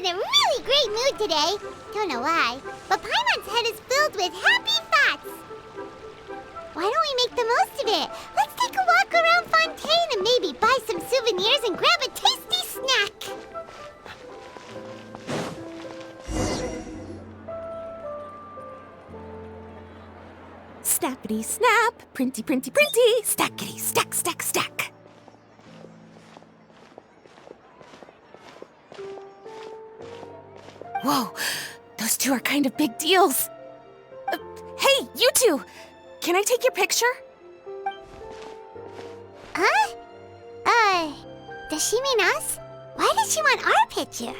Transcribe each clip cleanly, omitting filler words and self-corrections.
in a really great mood today. Don't know why, but Paimon's head is filled with happy thoughts. Why don't we make the most of it? Let's take a walk around Fontaine and maybe buy some souvenirs and grab a tasty snack. Snappity snap, printy printy printy, stackity stack stack stack. Whoa, those two are kind of big deals. Hey, you two! Can I take your picture? Huh? Does she mean us? Why does she want our picture?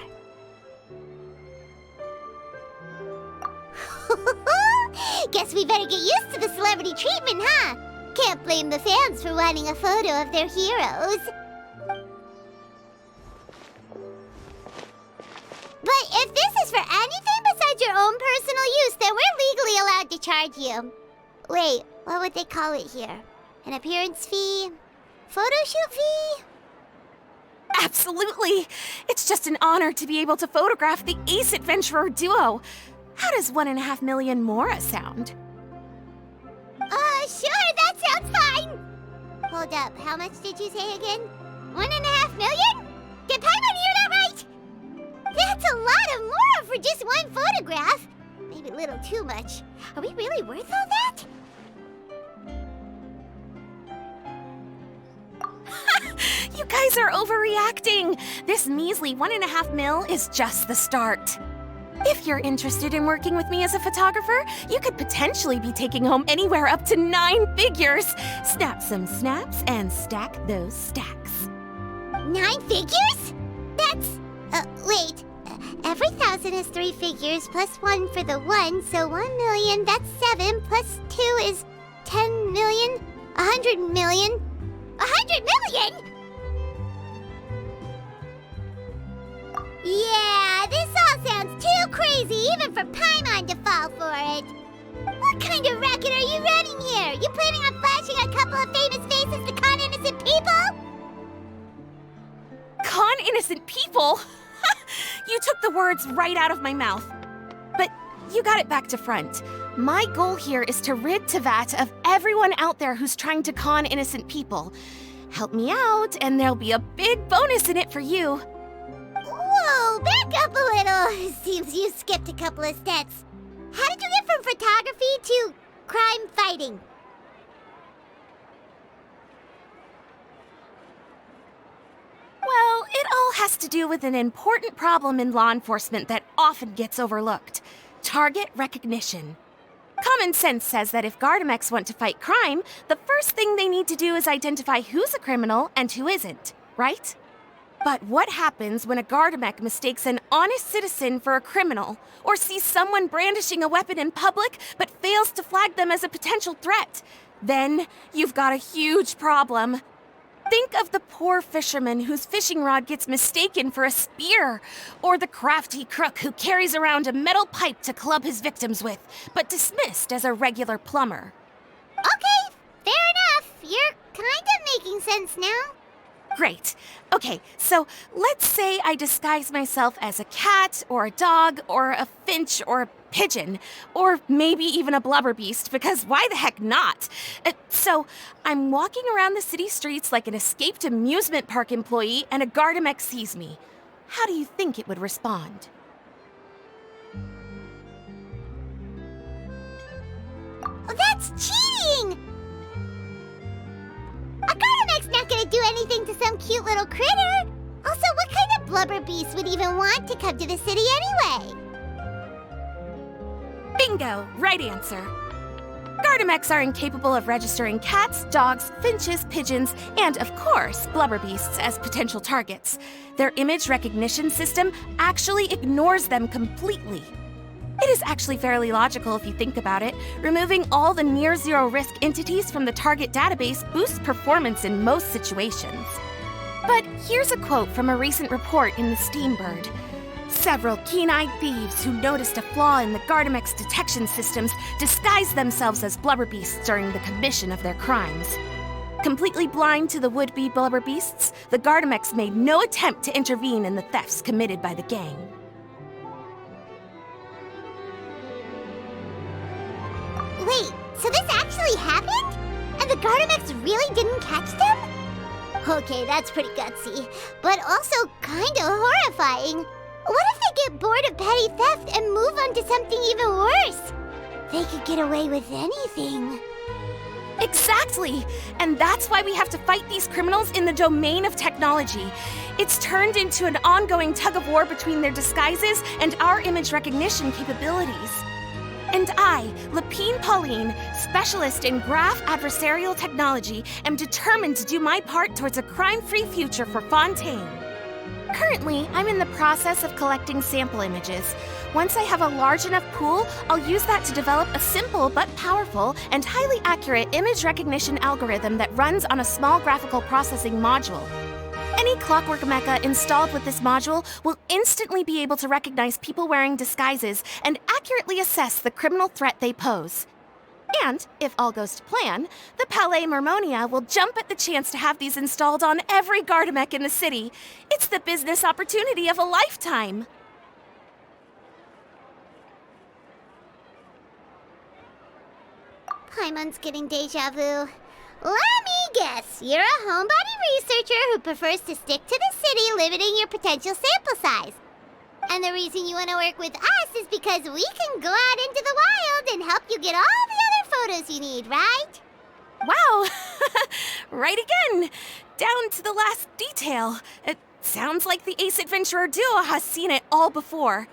Guess we better get used to the celebrity treatment, huh? Can't blame the fans for wanting a photo of their heroes. But if this is for anything besides your own personal use, then we're legally allowed to charge you. Wait, what would they call it here? An appearance fee? Photo shoot fee? Absolutely! It's just an honor to be able to photograph the Ace Adventurer duo. How does 1.5 million more sound? Sure, that sounds fine! Hold up, how much did you say again? 1.5 million? Did Paimon hear that right? That's a lot of more for just one photograph. Maybe a little too much. Are we really worth all that? You guys are overreacting! This measly 1.5 mil is just the start. If you're interested in working with me as a photographer, you could potentially be taking home anywhere up to 9 figures. Snap some snaps and stack those stacks. 9 figures? That's... wait. Every 1,000 is 3 figures, plus 1 for the 1, so 1 million, that's 7, plus 2 is 10 million, 100 million. 100 million?! Yeah, this all sounds too crazy even for Paimon to fall for it. What kind of racket are you running here? You planning on flashing a couple of famous faces to con innocent people? Con innocent people? You took the words right out of my mouth. But you got it back to front. My goal here is to rid Tevat of everyone out there who's trying to con innocent people. Help me out, and there'll be a big bonus in it for you. Whoa, back up a little. Seems you skipped a couple of steps. How did you get from photography to crime fighting? Well, it all has to do with an important problem in law enforcement that often gets overlooked. Target recognition. Common sense says that if Gardamex want to fight crime, the first thing they need to do is identify who's a criminal and who isn't, right? But what happens when a Gardamex mistakes an honest citizen for a criminal, or sees someone brandishing a weapon in public but fails to flag them as a potential threat? Then you've got a huge problem. Think of the poor fisherman whose fishing rod gets mistaken for a spear, or the crafty crook who carries around a metal pipe to club his victims with, but dismissed as a regular plumber. Okay, fair enough. You're kind of making sense now. Great. Okay, so let's say I disguise myself as a cat, or a dog, or a finch, or a pigeon, or maybe even a blubber beast, because why the heck not? So I'm walking around the city streets like an escaped amusement park employee, and a Gardamex sees me. How do you think it would respond? Oh, that's cheating! A Gardamex not gonna do anything to some cute little critter. Also, what kind of blubber beast would even want to come to the city anyway? Bingo! Right answer. Gardamex are incapable of registering cats, dogs, finches, pigeons, and, of course, blubber beasts as potential targets. Their image recognition system actually ignores them completely. It is actually fairly logical if you think about it. Removing all the near-zero risk entities from the target database boosts performance in most situations. But here's a quote from a recent report in the Steambird. Several keen-eyed thieves who noticed a flaw in the Gardamex detection systems disguised themselves as blubber beasts during the commission of their crimes. Completely blind to the would-be blubber beasts, the Gardamex made no attempt to intervene in the thefts committed by the gang. the Gardamex really didn't catch them? Okay, that's pretty gutsy, but also kinda horrifying. What if they get bored of petty theft and move on to something even worse? They could get away with anything. Exactly! And that's why we have to fight these criminals in the domain of technology. It's turned into an ongoing tug-of-war between their disguises and our image recognition capabilities. And I, Lapine Pauline, specialist in graph adversarial technology, am determined to do my part towards a crime-free future for Fontaine. Currently, I'm in the process of collecting sample images. Once I have a large enough pool, I'll use that to develop a simple but powerful and highly accurate image recognition algorithm that runs on a small graphical processing module. Any clockwork mecha installed with this module will instantly be able to recognize people wearing disguises and accurately assess the criminal threat they pose. And, if all goes to plan, the Palais Mermonia will jump at the chance to have these installed on every Gardamek in the city. It's the business opportunity of a lifetime. Paimon's getting deja vu. Let me guess, you're a homebody researcher who prefers to stick to the city, limiting your potential sample size. And the reason you want to work with us is because we can go out into the wild and help you get all the other photos you need, right? Wow! Right again! Down to the last detail. It sounds like the Ace Adventurer duo has seen it all before.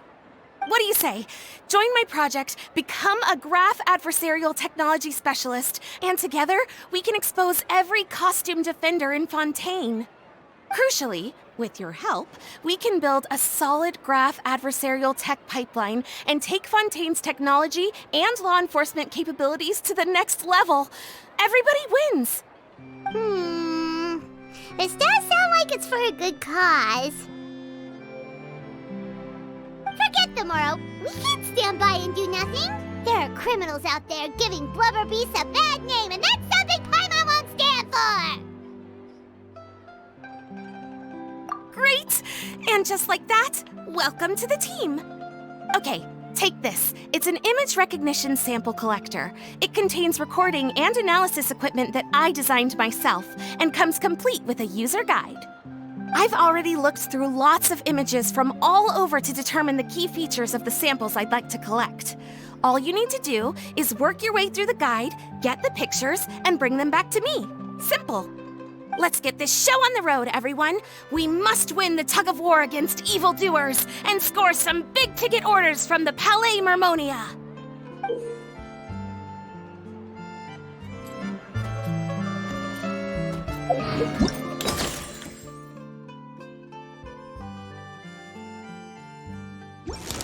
What do you say? Join my project, become a graph adversarial technology specialist, and together we can expose every costume defender in Fontaine. Crucially, with your help, we can build a solid graph adversarial tech pipeline and take Fontaine's technology and law enforcement capabilities to the next level. Everybody wins! This does sound like it's for a good cause. Forget tomorrow. We can't stand by and do nothing. There are criminals out there giving Blubber Beasts a bad name, and that's something Paimon won't stand for! Great! And just like that, welcome to the team. Okay, take this. It's an image recognition sample collector. It contains recording and analysis equipment that I designed myself and comes complete with a user guide. I've already looked through lots of images from all over to determine the key features of the samples I'd like to collect. All you need to do is work your way through the guide, get the pictures, and bring them back to me. Simple. Let's get this show on the road, everyone. We must win the tug-of-war against evildoers and score some big-ticket orders from the Palais Mermonia.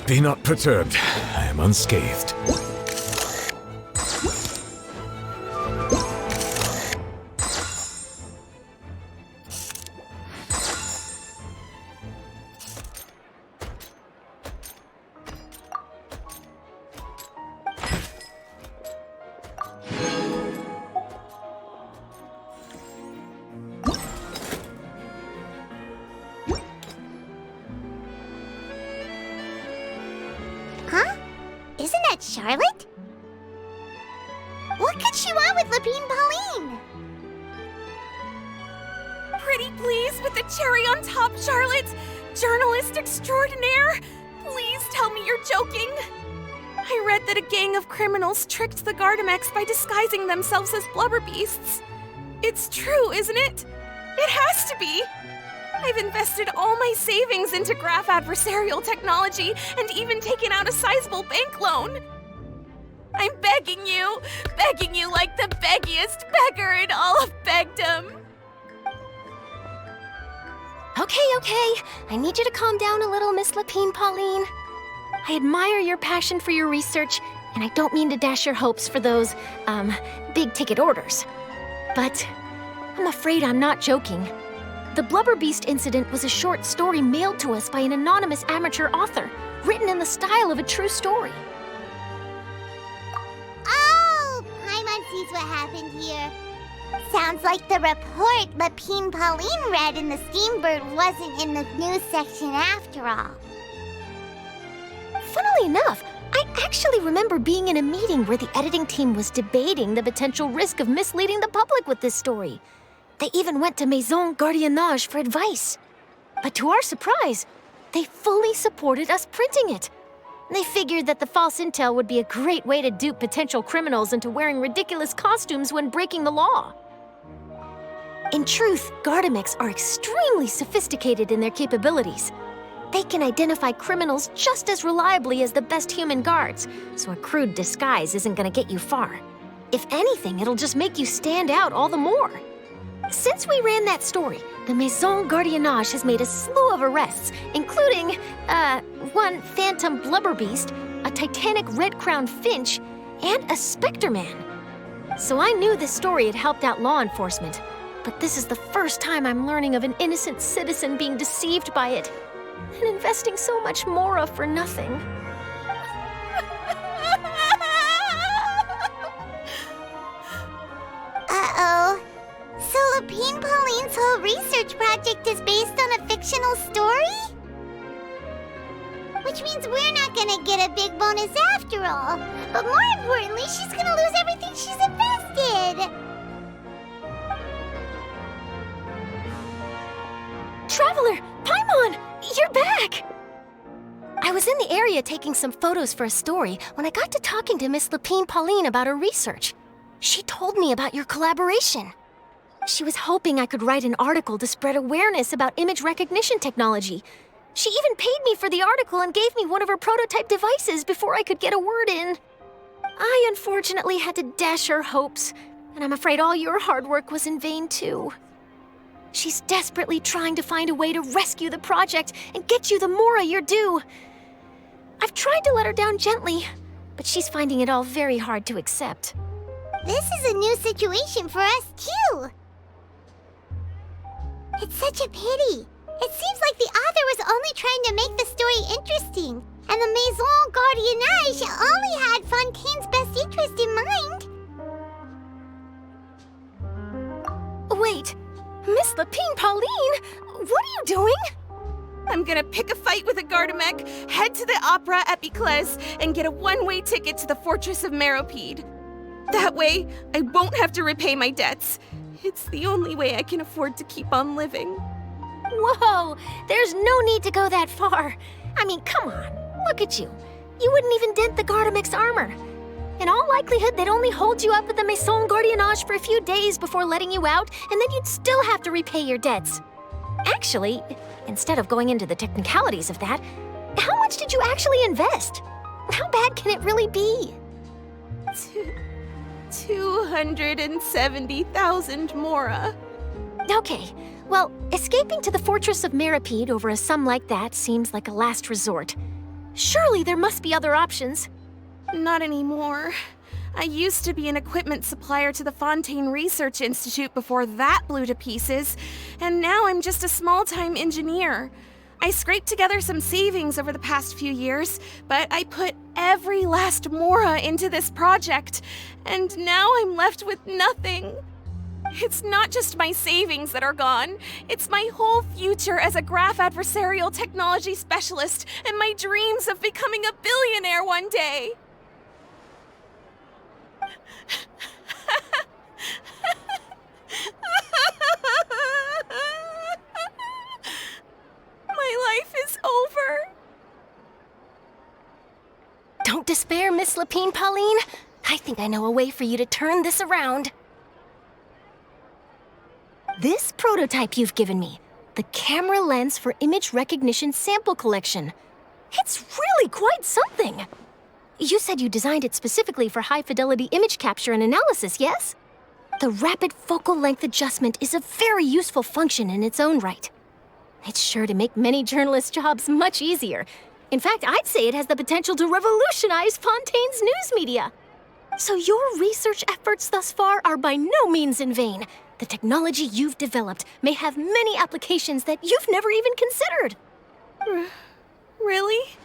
Be not perturbed. I am unscathed. Huh? Isn't that Charlotte? What could she want with Lapine Pauline? Pretty please with the cherry on top, Charlotte. Journalist extraordinaire. Please tell me you're joking. I read that a gang of criminals tricked the Gardamex by disguising themselves as blubber beasts. It's true, isn't it? It has to be. I've invested all my savings into graph adversarial technology and even taken out a sizable bank loan. I'm begging you like the beggiest beggar in all of begdom. Okay. I need you to calm down a little, Miss Lapine Pauline. I admire your passion for your research, and I don't mean to dash your hopes for those, big-ticket orders. But I'm afraid I'm not joking. The Blubber Beast incident was a short story mailed to us by an anonymous amateur author, written in the style of a true story. Oh, Paimon sees what happened here. Sounds like the report Lapine Pauline read in the Steambird wasn't in the news section after all. Funnily enough, I actually remember being in a meeting where the editing team was debating the potential risk of misleading the public with this story. They even went to Maison Gardiennage for advice. But to our surprise, they fully supported us printing it. They figured that the false intel would be a great way to dupe potential criminals into wearing ridiculous costumes when breaking the law. In truth, Gardamex are extremely sophisticated in their capabilities. They can identify criminals just as reliably as the best human guards, so a crude disguise isn't gonna get you far. If anything, it'll just make you stand out all the more. Since we ran that story, the Maison Gardiennage has made a slew of arrests, including, one phantom blubberbeast, a titanic red-crowned finch, and a specter man. So I knew this story had helped out law enforcement, but this is the first time I'm learning of an innocent citizen being deceived by it, and investing so much mora for nothing. Uh-oh. So Lapine Pauline's whole research project is based on a fictional story? Which means we're not gonna get a big bonus after all. But more importantly, she's gonna lose everything she's invested. Traveler! Paimon! You're back! I was in the area taking some photos for a story when I got to talking to Miss Lapine Pauline about her research. She told me about your collaboration. She was hoping I could write an article to spread awareness about image recognition technology. She even paid me for the article and gave me one of her prototype devices before I could get a word in. I unfortunately had to dash her hopes, and I'm afraid all your hard work was in vain too. She's desperately trying to find a way to rescue the project and get you the mora you're due. I've tried to let her down gently, but she's finding it all very hard to accept. This is a new situation for us, too. It's such a pity. It seems like the author was only trying to make the story interesting, and the Maison Gardiennage only had Fontaine's best interest in mind. Wait, Miss Lapine Pauline, what are you doing? I'm gonna pick a fight with a Gardamek, head to the opera at Biclès, and get a one-way ticket to the Fortress of Meropide. That way, I won't have to repay my debts. It's the only way I can afford to keep on living. Whoa, there's no need to go that far. I mean, come on, look at you. You wouldn't even dent the Gardamex armor. In all likelihood, they'd only hold you up at the Maison Gardiennage for a few days before letting you out, and then you'd still have to repay your debts. Actually, instead of going into the technicalities of that, how much did you actually invest? How bad can it really be? 270,000 mora. Okay, well, escaping to the Fortress of Meropide over a sum like that seems like a last resort. Surely there must be other options. Not anymore. I used to be an equipment supplier to the Fontaine Research Institute before that blew to pieces, and now I'm just a small-time engineer. I scraped together some savings over the past few years, but I put every last mora into this project, and now I'm left with nothing. It's not just my savings that are gone, it's my whole future as a graph adversarial technology specialist and my dreams of becoming a billionaire one day. My life is over. Don't despair, Miss Lapine Pauline. I think I know a way for you to turn this around. This prototype you've given me, the camera lens for image recognition sample collection. It's really quite something. You said you designed it specifically for high-fidelity image capture and analysis, yes? The rapid focal length adjustment is a very useful function in its own right. It's sure to make many journalists' jobs much easier. In fact, I'd say it has the potential to revolutionize Fontaine's news media. So your research efforts thus far are by no means in vain. The technology you've developed may have many applications that you've never even considered. Really?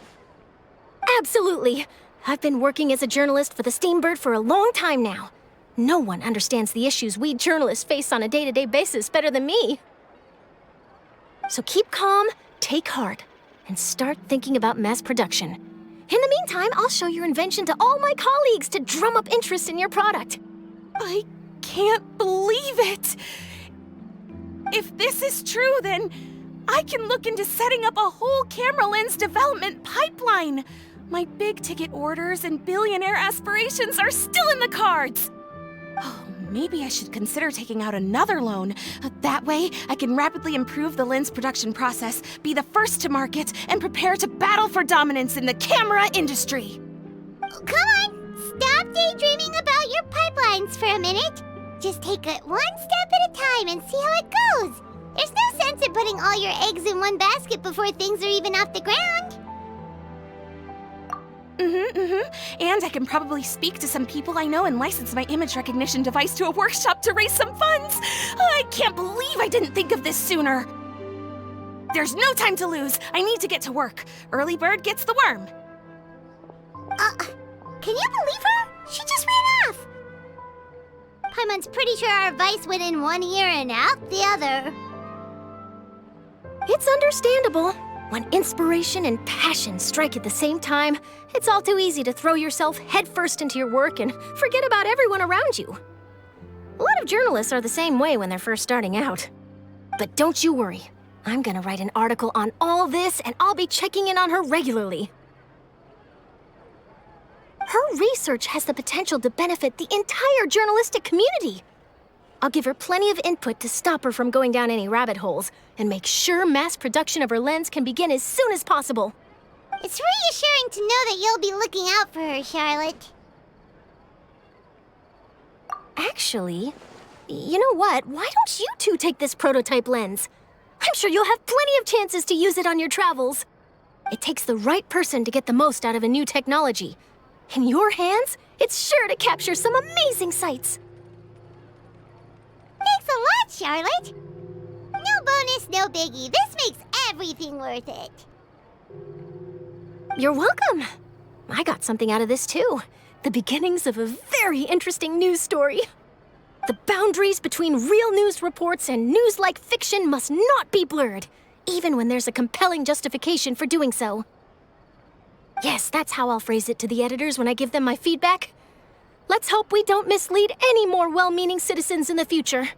Absolutely. I've been working as a journalist for the Steambird for a long time now. No one understands the issues we journalists face on a day-to-day basis better than me. So keep calm, take heart, and start thinking about mass production. In the meantime, I'll show your invention to all my colleagues to drum up interest in your product. I can't believe it! If this is true, then I can look into setting up a whole camera lens development pipeline. My big-ticket orders and billionaire aspirations are still in the cards. Oh, maybe I should consider taking out another loan. That way, I can rapidly improve the lens production process, be the first to market, and prepare to battle for dominance in the camera industry. Come on, stop daydreaming about your pipelines for a minute. Just take it one step at a time and see how it goes. There's no sense in putting all your eggs in one basket before things are even off the ground. And I can probably speak to some people I know and license my image recognition device to a workshop to raise some funds. I can't believe I didn't think of this sooner. There's no time to lose. I need to get to work. Early bird gets the worm. Can you believe her? She just ran off. Paimon's pretty sure our advice went in one ear and out the other. It's understandable. When inspiration and passion strike at the same time, it's all too easy to throw yourself headfirst into your work and forget about everyone around you. A lot of journalists are the same way when they're first starting out. But don't you worry. I'm gonna write an article on all this, and I'll be checking in on her regularly. Her research has the potential to benefit the entire journalistic community. I'll give her plenty of input to stop her from going down any rabbit holes, and make sure mass production of her lens can begin as soon as possible. It's reassuring to know that you'll be looking out for her, Charlotte. Actually, you know what? Why don't you two take this prototype lens? I'm sure you'll have plenty of chances to use it on your travels. It takes the right person to get the most out of a new technology. In your hands, it's sure to capture some amazing sights. Thanks a lot, Charlotte. No bonus, no biggie. This makes everything worth it. You're welcome. I got something out of this too. The beginnings of a very interesting news story. The boundaries between real news reports and news-like fiction must not be blurred, even when there's a compelling justification for doing so. Yes, that's how I'll phrase it to the editors when I give them my feedback. Let's hope we don't mislead any more well-meaning citizens in the future.